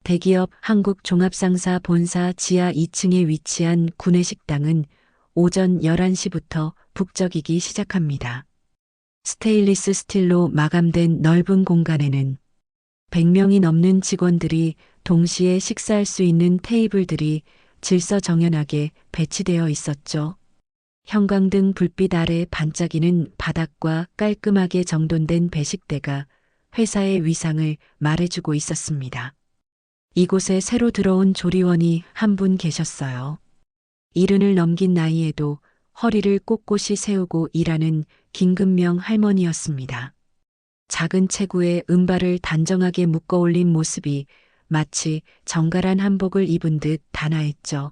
대기업 한국종합상사 본사 지하 2층에 위치한 구내식당은 오전 11시부터 북적이기 시작합니다. 스테인리스 스틸로 마감된 넓은 공간에는 100명이 넘는 직원들이 동시에 식사할 수 있는 테이블들이 질서정연하게 배치되어 있었죠. 형광등 불빛 아래 반짝이는 바닥과 깔끔하게 정돈된 배식대가 회사의 위상을 말해주고 있었습니다. 이곳에 새로 들어온 조리원이 한 분 계셨어요. 이른을 넘긴 나이에도 허리를 꼿꼿이 세우고 일하는 김금명 할머니였습니다. 작은 체구에 은발을 단정하게 묶어 올린 모습이 마치 정갈한 한복을 입은 듯 단아했죠.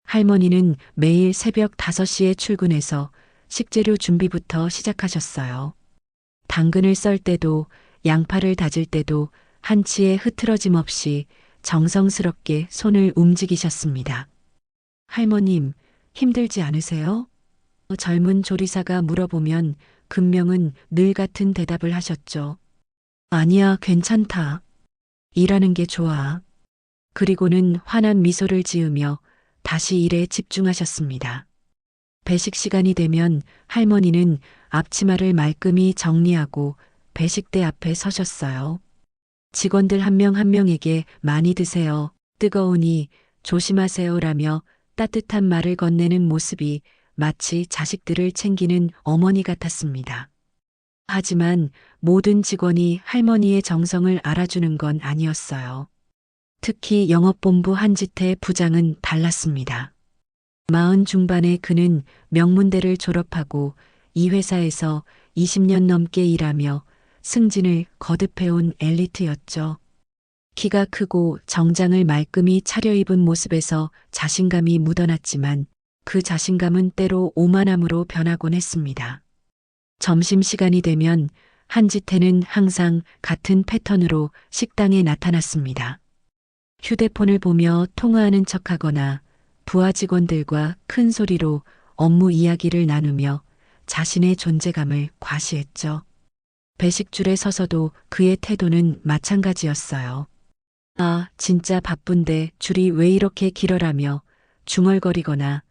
할머니는 매일 새벽 5시에 출근해서 식재료 준비부터 시작하셨어요. 당근을 썰 때도 양파를 다질 때도 한치의 흐트러짐 없이 정성스럽게 손을 움직이셨습니다. 할머님, 힘들지 않으세요? 젊은 조리사가 물어보면 금명은 늘 같은 대답을 하셨죠. 아니야, 괜찮다. 일하는 게 좋아. 그리고는 환한 미소를 지으며 다시 일에 집중하셨습니다. 배식 시간이 되면 할머니는 앞치마를 말끔히 정리하고 배식대 앞에 서셨어요. 직원들 한 명 한 명에게 많이 드세요. 뜨거우니 조심하세요라며 따뜻한 말을 건네는 모습이 마치 자식들을 챙기는 어머니 같았습니다. 하지만 모든 직원이 할머니의 정성을 알아주는 건 아니었어요. 특히 영업본부 한지태 부장은 달랐습니다. 40 중반의 그는 명문대를 졸업하고 이 회사에서 20년 넘게 일하며 승진을 거듭해온 엘리트였죠. 키가 크고 정장을 말끔히 차려입은 모습에서 자신감이 묻어났지만 그 자신감은 때로 오만함으로 변하곤 했습니다. 점심시간이 되면 한지태는 항상 같은 패턴으로 식당에 나타났습니다. 휴대폰을 보며 통화하는 척하거나 부하 직원들과 큰 소리로 업무 이야기를 나누며 자신의 존재감을 과시했죠. 배식줄에 서서도 그의 태도는 마찬가지였어요. 아, 진짜 바쁜데 줄이 왜 이렇게 길어라며 중얼거리거나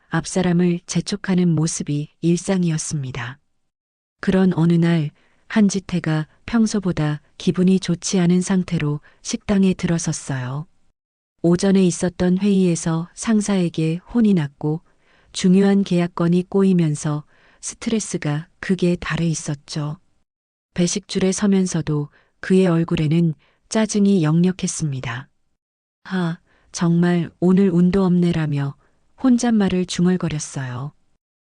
앞사람을 재촉하는 모습이 일상이었습니다. 그런 어느 날 한지태가 평소보다 기분이 좋지 않은 상태로 식당에 들어섰어요. 오전에 있었던 회의에서 상사에게 혼이 났고 중요한 계약건이 꼬이면서 스트레스가 극에 달해 있었죠. 배식줄에 서면서도 그의 얼굴에는 짜증이 역력했습니다. 하, 정말 오늘 운도 없네라며 혼잣말을 중얼거렸어요.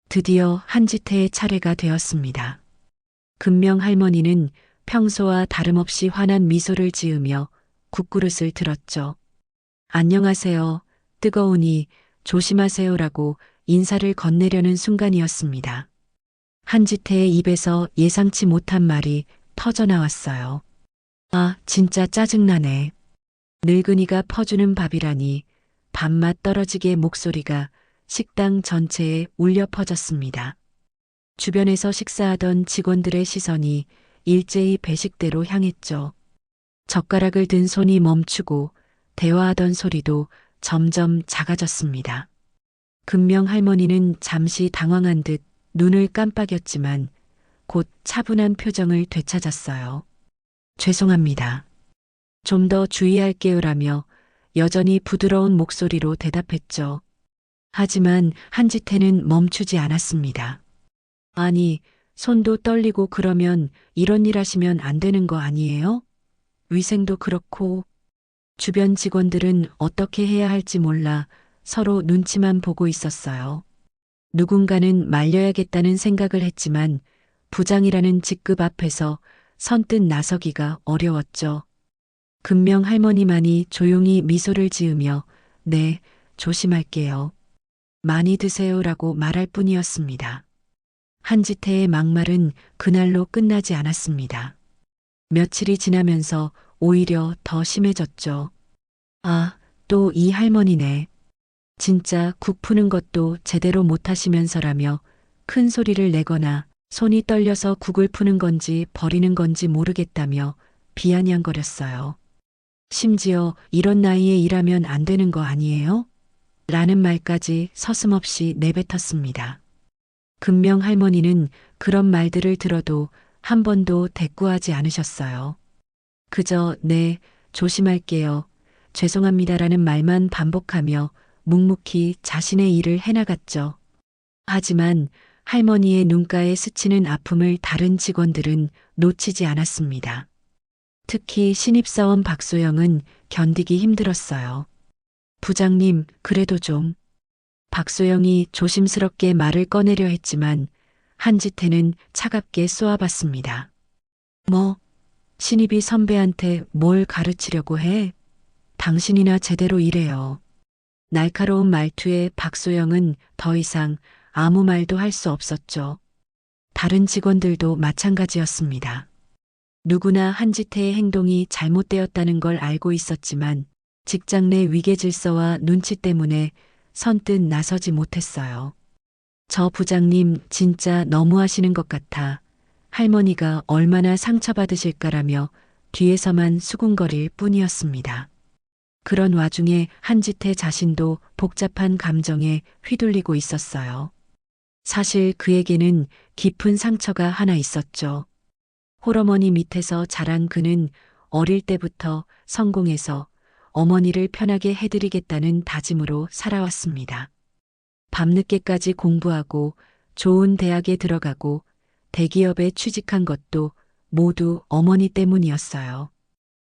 드디어 한지태의 차례가 되었습니다. 금명 할머니는 평소와 다름없이 환한 미소를 지으며 국그릇을 들었죠. 안녕하세요. 뜨거우니 조심하세요라고 인사를 건네려는 순간이었습니다. 한지태의 입에서 예상치 못한 말이 터져나왔어요. 아, 진짜 짜증나네. 늙은이가 퍼주는 밥이라니. 밥맛 떨어지게 목소리가 식당 전체에 울려 퍼졌습니다. 주변에서 식사하던 직원들의 시선이 일제히 배식대로 향했죠. 젓가락을 든 손이 멈추고 대화하던 소리도 점점 작아졌습니다. 금명 할머니는 잠시 당황한 듯 눈을 깜빡였지만 곧 차분한 표정을 되찾았어요. 죄송합니다. 좀 더 주의할게요라며 여전히 부드러운 목소리로 대답했죠. 하지만 한지태는 멈추지 않았습니다. 아니, 손도 떨리고 그러면 이런 일 하시면 안 되는 거 아니에요? 위생도 그렇고. 주변 직원들은 어떻게 해야 할지 몰라 서로 눈치만 보고 있었어요. 누군가는 말려야겠다는 생각을 했지만 부장이라는 직급 앞에서 선뜻 나서기가 어려웠죠. 금명 할머니만이 조용히 미소를 지으며 네, 조심할게요. 많이 드세요라고 말할 뿐이었습니다. 한지태의 막말은 그날로 끝나지 않았습니다. 며칠이 지나면서 오히려 더 심해졌죠. 아, 또 이 할머니네. 진짜 국 푸는 것도 제대로 못하시면서라며 큰 소리를 내거나 손이 떨려서 국을 푸는 건지 버리는 건지 모르겠다며 비아냥거렸어요. 심지어 이런 나이에 일하면 안 되는 거 아니에요? 라는 말까지 서슴없이 내뱉었습니다. 금명 할머니는 그런 말들을 들어도 한 번도 대꾸하지 않으셨어요. 그저 네, 조심할게요. 죄송합니다라는 말만 반복하며 묵묵히 자신의 일을 해나갔죠. 하지만 할머니의 눈가에 스치는 아픔을 다른 직원들은 놓치지 않았습니다. 특히 신입사원 박소영은 견디기 힘들었어요. 부장님, 그래도 좀. 박소영이 조심스럽게 말을 꺼내려 했지만 한지태는 차갑게 쏘아봤습니다. 뭐, 신입이 선배한테 뭘 가르치려고 해? 당신이나 제대로 일해요. 날카로운 말투에 박소영은 더 이상 아무 말도 할 수 없었죠. 다른 직원들도 마찬가지였습니다. 누구나 한지태의 행동이 잘못되었다는 걸 알고 있었지만 직장 내 위계 질서와 눈치 때문에 선뜻 나서지 못했어요. 저 부장님 진짜 너무하시는 것 같아. 할머니가 얼마나 상처받으실까라며 뒤에서만 수군거릴 뿐이었습니다. 그런 와중에 한지태 자신도 복잡한 감정에 휘둘리고 있었어요. 사실 그에게는 깊은 상처가 하나 있었죠. 홀어머니 밑에서 자란 그는 어릴 때부터 성공해서 어머니를 편하게 해드리겠다는 다짐으로 살아왔습니다. 밤늦게까지 공부하고 좋은 대학에 들어가고 대기업에 취직한 것도 모두 어머니 때문이었어요.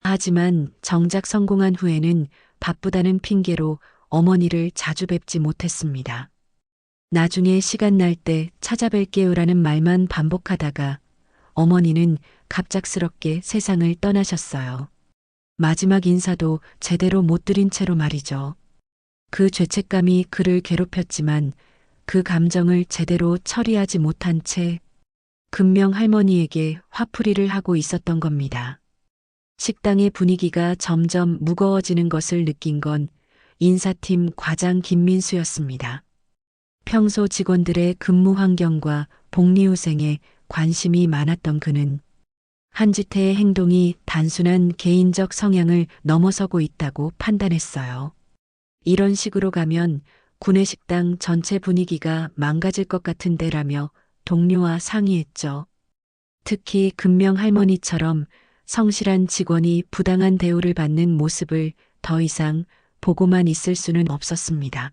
하지만 정작 성공한 후에는 바쁘다는 핑계로 어머니를 자주 뵙지 못했습니다. 나중에 시간 날 때 찾아뵐게요라는 말만 반복하다가 어머니는 갑작스럽게 세상을 떠나셨어요. 마지막 인사도 제대로 못 드린 채로 말이죠. 그 죄책감이 그를 괴롭혔지만 그 감정을 제대로 처리하지 못한 채 금명 할머니에게 화풀이를 하고 있었던 겁니다. 식당의 분위기가 점점 무거워지는 것을 느낀 건 인사팀 과장 김민수였습니다. 평소 직원들의 근무 환경과 복리후생에 관심이 많았던 그는 한지태의 행동이 단순한 개인적 성향을 넘어서고 있다고 판단했어요. 이런 식으로 가면 구내식당 전체 분위기가 망가질 것 같은데라며 동료와 상의했죠. 특히 금명 할머니처럼 성실한 직원이 부당한 대우를 받는 모습을 더 이상 보고만 있을 수는 없었습니다.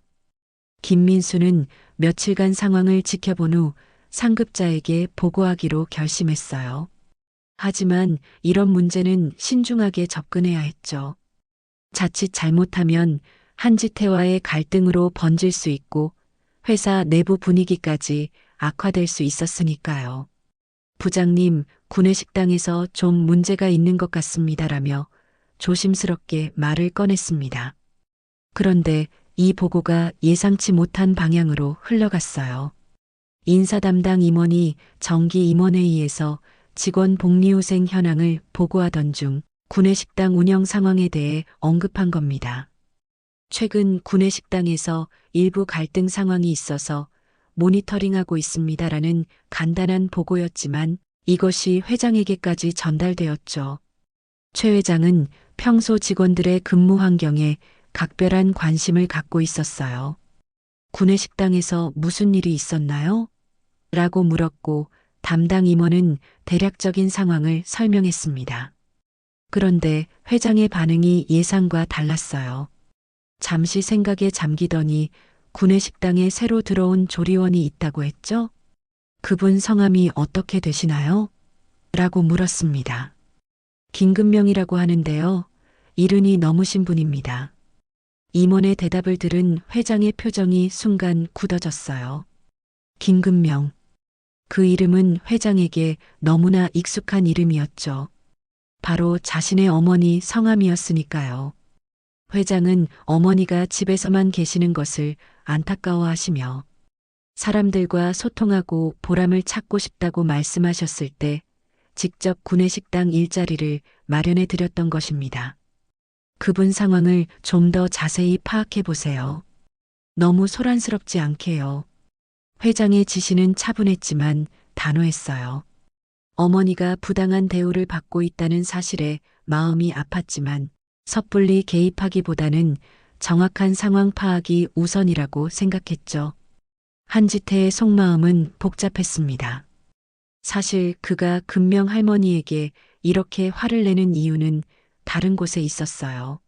김민수는 며칠간 상황을 지켜본 후 상급자에게 보고하기로 결심했어요. 하지만 이런 문제는 신중하게 접근해야 했죠. 자칫 잘못하면 한지태와의 갈등으로 번질 수 있고 회사 내부 분위기까지 악화될 수 있었으니까요. 부장님, 구내식당에서 좀 문제가 있는 것 같습니다라며 조심스럽게 말을 꺼냈습니다. 그런데 이 보고가 예상치 못한 방향으로 흘러갔어요. 인사 담당 임원이 정기 임원회의에서 직원 복리후생 현황을 보고하던 중 구내식당 운영 상황에 대해 언급한 겁니다. 최근 구내식당에서 일부 갈등 상황이 있어서 모니터링하고 있습니다라는 간단한 보고였지만 이것이 회장에게까지 전달되었죠. 최 회장은 평소 직원들의 근무 환경에 각별한 관심을 갖고 있었어요. 구내식당에서 무슨 일이 있었나요? 라고 물었고 담당 임원은 대략적인 상황을 설명했습니다. 그런데 회장의 반응이 예상과 달랐어요. 잠시 생각에 잠기더니 구내식당에 새로 들어온 조리원이 있다고 했죠? 그분 성함이 어떻게 되시나요? 라고 물었습니다. 김금명이라고 하는데요. 이른이 넘으신 분입니다. 임원의 대답을 들은 회장의 표정이 순간 굳어졌어요. 김금명. 그 이름은 회장에게 너무나 익숙한 이름이었죠. 바로 자신의 어머니 성함이었으니까요. 회장은 어머니가 집에서만 계시는 것을 안타까워하시며 사람들과 소통하고 보람을 찾고 싶다고 말씀하셨을 때 직접 구내식당 일자리를 마련해 드렸던 것입니다. 그분 상황을 좀 더 자세히 파악해 보세요. 너무 소란스럽지 않게요. 회장의 지시는 차분했지만 단호했어요. 어머니가 부당한 대우를 받고 있다는 사실에 마음이 아팠지만 섣불리 개입하기보다는 정확한 상황 파악이 우선이라고 생각했죠. 한지태의 속마음은 복잡했습니다. 사실 그가 금명 할머니에게 이렇게 화를 내는 이유는 다른 곳에 있었어요.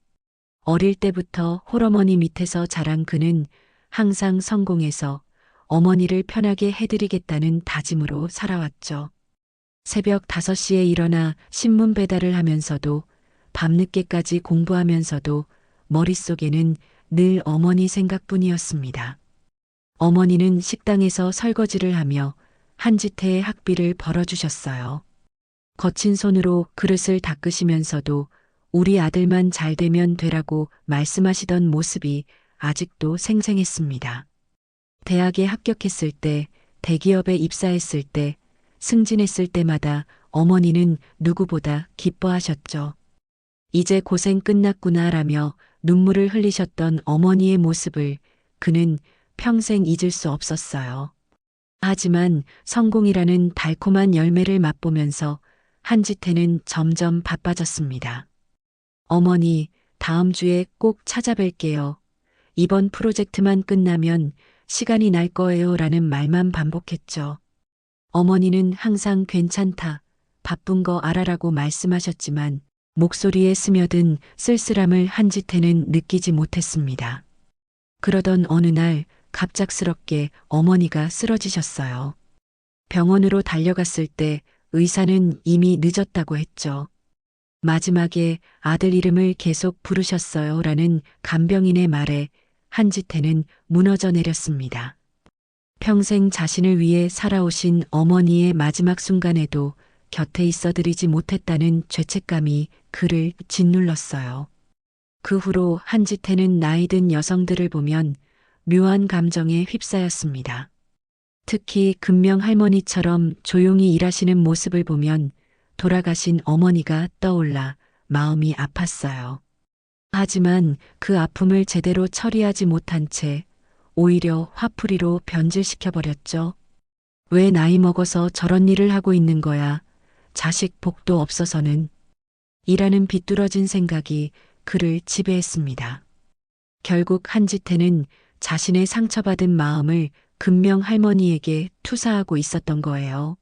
어릴 때부터 홀어머니 밑에서 자란 그는 항상 성공해서 어머니를 편하게 해드리겠다는 다짐으로 살아왔죠. 새벽 5시에 일어나 신문 배달을 하면서도 밤늦게까지 공부하면서도 머릿속에는 늘 어머니 생각뿐이었습니다. 어머니는 식당에서 설거지를 하며 한지태의 학비를 벌어주셨어요. 거친 손으로 그릇을 닦으시면서도 우리 아들만 잘 되면 되라고 말씀하시던 모습이 아직도 생생했습니다. 대학에 합격했을 때, 대기업에 입사했을 때, 승진했을 때마다 어머니는 누구보다 기뻐하셨죠. 이제 고생 끝났구나라며 눈물을 흘리셨던 어머니의 모습을 그는 평생 잊을 수 없었어요. 하지만 성공이라는 달콤한 열매를 맛보면서 한지태는 점점 바빠졌습니다. 어머니, 다음 주에 꼭 찾아뵐게요. 이번 프로젝트만 끝나면 시간이 날 거예요 라는 말만 반복했죠. 어머니는 항상 괜찮다, 바쁜 거 알아라고 말씀하셨지만 목소리에 스며든 쓸쓸함을 한지태는 느끼지 못했습니다. 그러던 어느 날 갑작스럽게 어머니가 쓰러지셨어요. 병원으로 달려갔을 때 의사는 이미 늦었다고 했죠. 마지막에 아들 이름을 계속 부르셨어요 라는 간병인의 말에 한지태는 무너져 내렸습니다. 평생 자신을 위해 살아오신 어머니의 마지막 순간에도 곁에 있어 드리지 못했다는 죄책감이 그를 짓눌렀어요. 그 후로 한지태는 나이 든 여성들을 보면 묘한 감정에 휩싸였습니다. 특히 금명 할머니처럼 조용히 일하시는 모습을 보면 돌아가신 어머니가 떠올라 마음이 아팠어요. 하지만 그 아픔을 제대로 처리하지 못한 채 오히려 화풀이로 변질시켜버렸죠. 왜 나이 먹어서 저런 일을 하고 있는 거야? 자식 복도 없어서는. 이라는 비뚤어진 생각이 그를 지배했습니다. 결국 한지태는 자신의 상처받은 마음을 금명 할머니에게 투사하고 있었던 거예요.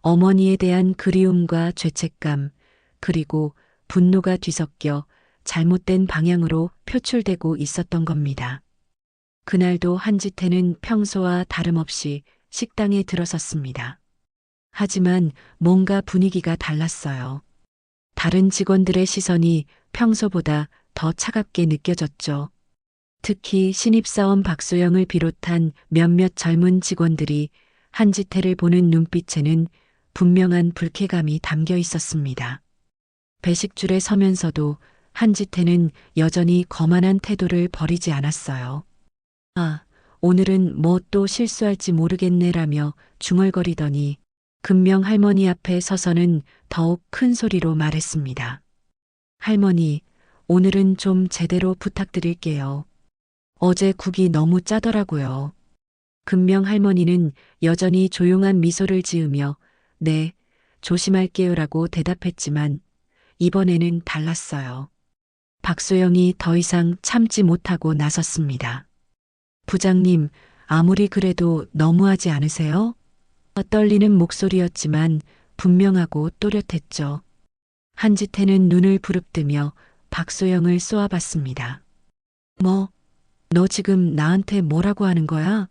어머니에 대한 그리움과 죄책감, 그리고 분노가 뒤섞여 잘못된 방향으로 표출되고 있었던 겁니다. 그날도 한지태는 평소와 다름없이 식당에 들어섰습니다. 하지만 뭔가 분위기가 달랐어요. 다른 직원들의 시선이 평소보다 더 차갑게 느껴졌죠. 특히 신입사원 박소영을 비롯한 몇몇 젊은 직원들이 한지태를 보는 눈빛에는 분명한 불쾌감이 담겨 있었습니다. 배식줄에 서면서도 한지태는 여전히 거만한 태도를 버리지 않았어요. 아, 오늘은 뭐 또 실수할지 모르겠네라며 중얼거리더니 금명 할머니 앞에 서서는 더욱 큰 소리로 말했습니다. 할머니, 오늘은 좀 제대로 부탁드릴게요. 어제 국이 너무 짜더라고요. 금명 할머니는 여전히 조용한 미소를 지으며 네, 조심할게요라고 대답했지만 이번에는 달랐어요. 박소영이 더 이상 참지 못하고 나섰습니다. 부장님, 아무리 그래도 너무하지 않으세요? 떨리는 목소리였지만 분명하고 또렷했죠. 한지태는 눈을 부릅뜨며 박소영을 쏘아봤습니다. 뭐, 너 지금 나한테 뭐라고 하는 거야?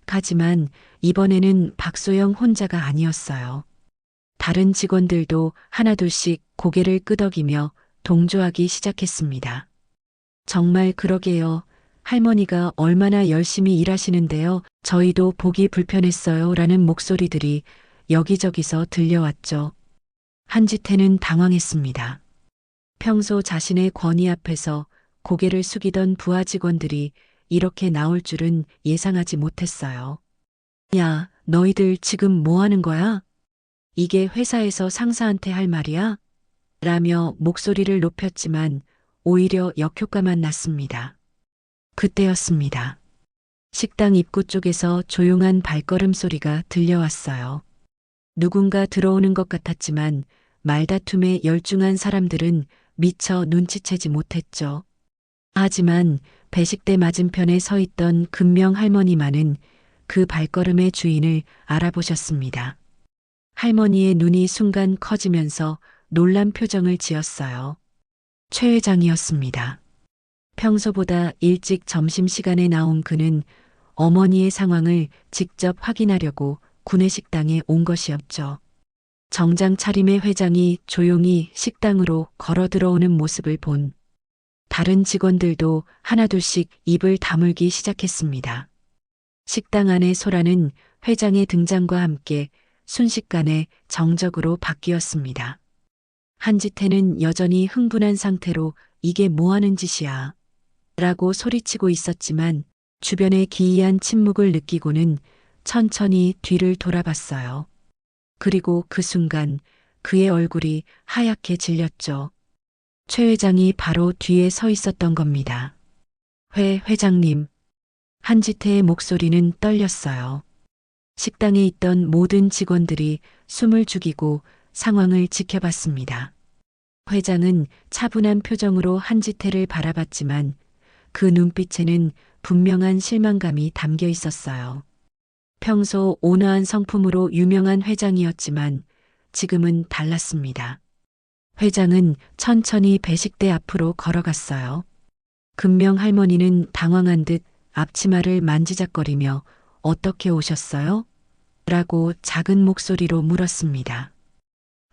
하지만 이번에는 박소영 혼자가 아니었어요. 다른 직원들도 하나둘씩 고개를 끄덕이며 동조하기 시작했습니다. 정말 그러게요. 할머니가 얼마나 열심히 일하시는데요. 저희도 보기 불편했어요. 라는 목소리들이 여기저기서 들려왔죠. 한지태는 당황했습니다. 평소 자신의 권위 앞에서 고개를 숙이던 부하 직원들이 이렇게 나올 줄은 예상하지 못했어요. 야, 너희들 지금 뭐 하는 거야? 이게 회사에서 상사한테 할 말이야? 라며 목소리를 높였지만 오히려 역효과만 났습니다. 그때였습니다. 식당 입구 쪽에서 조용한 발걸음 소리가 들려왔어요. 누군가 들어오는 것 같았지만 말다툼에 열중한 사람들은 미처 눈치채지 못했죠. 하지만 배식대 맞은편에 서 있던 금명 할머니만은 그 발걸음의 주인을 알아보셨습니다. 할머니의 눈이 순간 커지면서 놀란 표정을 지었어요. 최 회장이었습니다. 평소보다 일찍 점심시간에 나온 그는 어머니의 상황을 직접 확인하려고 구내식당에 온 것이었죠. 정장 차림의 회장이 조용히 식당으로 걸어 들어오는 모습을 본 다른 직원들도 하나둘씩 입을 다물기 시작했습니다. 식당 안의 소라는 회장의 등장과 함께 순식간에 정적으로 바뀌었습니다. 한지태는 여전히 흥분한 상태로 이게 뭐 하는 짓이야 라고 소리치고 있었지만 주변의 기이한 침묵을 느끼고는 천천히 뒤를 돌아봤어요. 그리고 그 순간 그의 얼굴이 하얗게 질렸죠. 최 회장이 바로 뒤에 서 있었던 겁니다. 회장님. 한지태의 목소리는 떨렸어요. 식당에 있던 모든 직원들이 숨을 죽이고 상황을 지켜봤습니다. 회장은 차분한 표정으로 한지태를 바라봤지만 그 눈빛에는 분명한 실망감이 담겨 있었어요. 평소 온화한 성품으로 유명한 회장이었지만 지금은 달랐습니다. 회장은 천천히 배식대 앞으로 걸어갔어요. 금명 할머니는 당황한 듯 앞치마를 만지작거리며 어떻게 오셨어요? 라고 작은 목소리로 물었습니다.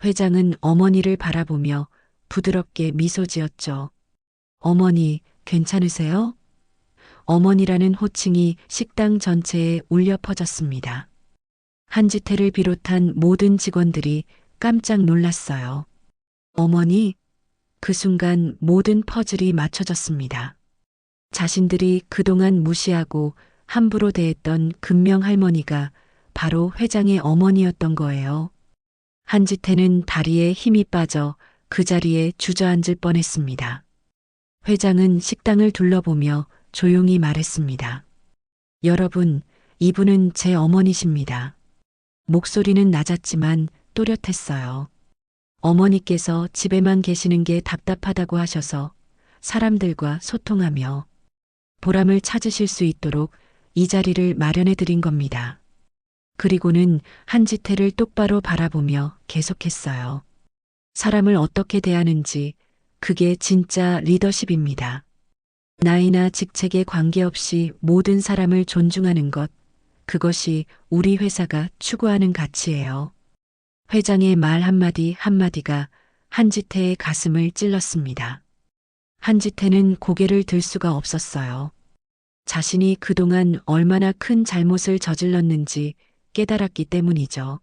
회장은 어머니를 바라보며 부드럽게 미소 지었죠. 어머니, 괜찮으세요? 어머니라는 호칭이 식당 전체에 울려 퍼졌습니다. 한지태를 비롯한 모든 직원들이 깜짝 놀랐어요. 어머니? 그 순간 모든 퍼즐이 맞춰졌습니다. 자신들이 그동안 무시하고 함부로 대했던 금명 할머니가 바로 회장의 어머니였던 거예요. 한지태는 다리에 힘이 빠져 그 자리에 주저앉을 뻔했습니다. 회장은 식당을 둘러보며 조용히 말했습니다. 여러분, 이분은 제 어머니십니다. 목소리는 낮았지만 또렷했어요. 어머니께서 집에만 계시는 게 답답하다고 하셔서 사람들과 소통하며 보람을 찾으실 수 있도록 이 자리를 마련해 드린 겁니다. 그리고는 한지태를 똑바로 바라보며 계속했어요. 사람을 어떻게 대하는지 그게 진짜 리더십입니다. 나이나 직책에 관계없이 모든 사람을 존중하는 것, 그것이 우리 회사가 추구하는 가치예요. 회장의 말 한마디 한마디가 한지태의 가슴을 찔렀습니다. 한지태는 고개를 들 수가 없었어요. 자신이 그동안 얼마나 큰 잘못을 저질렀는지 깨달았기 때문이죠.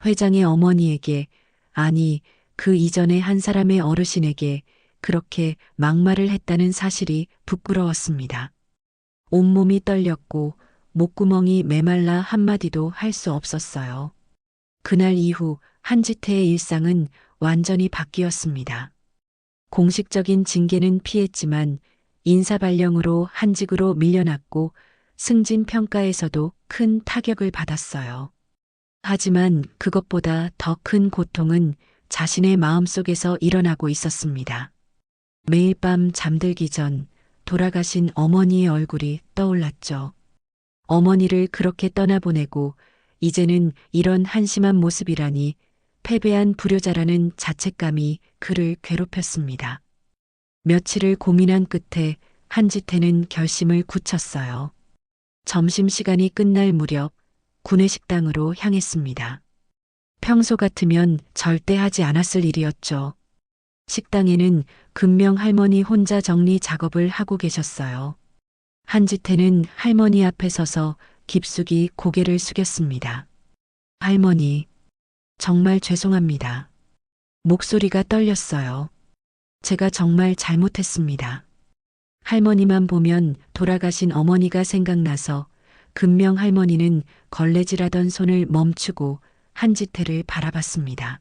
회장의 어머니에게, 아니, 그 이전에 한 사람의 어르신에게 그렇게 막말을 했다는 사실이 부끄러웠습니다. 온몸이 떨렸고 목구멍이 메말라 한마디도 할 수 없었어요. 그날 이후 한지태의 일상은 완전히 바뀌었습니다. 공식적인 징계는 피했지만 인사발령으로 한직으로 밀려났고 승진 평가에서도 큰 타격을 받았어요. 하지만 그것보다 더 큰 고통은 자신의 마음속에서 일어나고 있었습니다. 매일 밤 잠들기 전 돌아가신 어머니의 얼굴이 떠올랐죠. 어머니를 그렇게 떠나보내고 이제는 이런 한심한 모습이라니 패배한 불효자라는 자책감이 그를 괴롭혔습니다. 며칠을 고민한 끝에 한지태는 결심을 굳혔어요. 점심시간이 끝날 무렵 구내식당으로 향했습니다. 평소 같으면 절대 하지 않았을 일이었죠. 식당에는 금명 할머니 혼자 정리 작업을 하고 계셨어요. 한지태는 할머니 앞에 서서 깊숙이 고개를 숙였습니다. 할머니, 정말 죄송합니다. 목소리가 떨렸어요. 제가 정말 잘못했습니다. 할머니만 보면 돌아가신 어머니가 생각나서 금명 할머니는 걸레질하던 손을 멈추고 한지태를 바라봤습니다.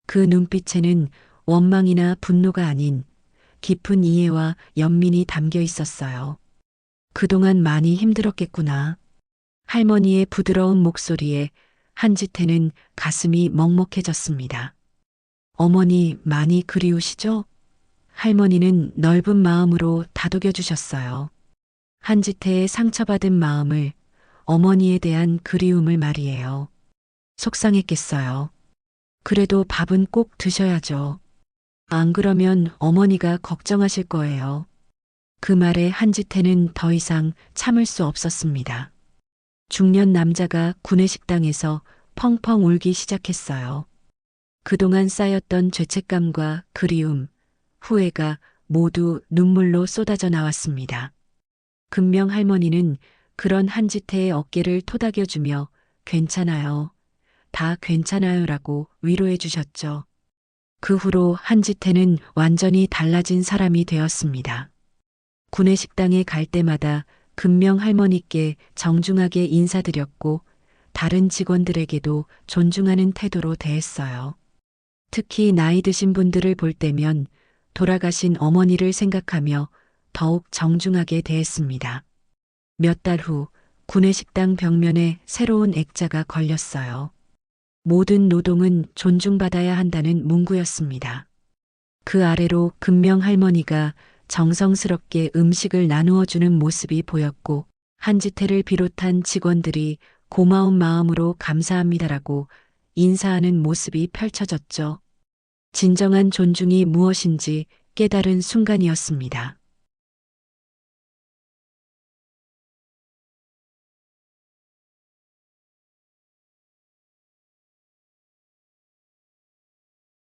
그 눈빛에는 원망이나 분노가 아닌 깊은 이해와 연민이 담겨 있었어요. 그동안 많이 힘들었겠구나. 할머니의 부드러운 목소리에 한지태는 가슴이 먹먹해졌습니다. 어머니 많이 그리우시죠? 할머니는 넓은 마음으로 다독여 주셨어요. 한지태의 상처받은 마음을, 어머니에 대한 그리움을 말이에요. 속상했겠어요. 그래도 밥은 꼭 드셔야죠. 안 그러면 어머니가 걱정하실 거예요. 그 말에 한지태는 더 이상 참을 수 없었습니다. 중년 남자가 구내식당에서 펑펑 울기 시작했어요. 그동안 쌓였던 죄책감과 그리움, 후회가 모두 눈물로 쏟아져 나왔습니다. 금명 할머니는 그런 한지태의 어깨를 토닥여주며 괜찮아요. 다 괜찮아요라고 위로해 주셨죠. 그 후로 한지태는 완전히 달라진 사람이 되었습니다. 구내식당에 갈 때마다 금명 할머니께 정중하게 인사드렸고 다른 직원들에게도 존중하는 태도로 대했어요. 특히 나이 드신 분들을 볼 때면 돌아가신 어머니를 생각하며 더욱 정중하게 대했습니다. 몇 달 후 구내식당 벽면에 새로운 액자가 걸렸어요. 모든 노동은 존중받아야 한다는 문구였습니다. 그 아래로 금명 할머니가 정성스럽게 음식을 나누어 주는 모습이 보였고 한지태를 비롯한 직원들이 고마운 마음으로 감사합니다라고 인사하는 모습이 펼쳐졌죠. 진정한 존중이 무엇인지 깨달은 순간이었습니다.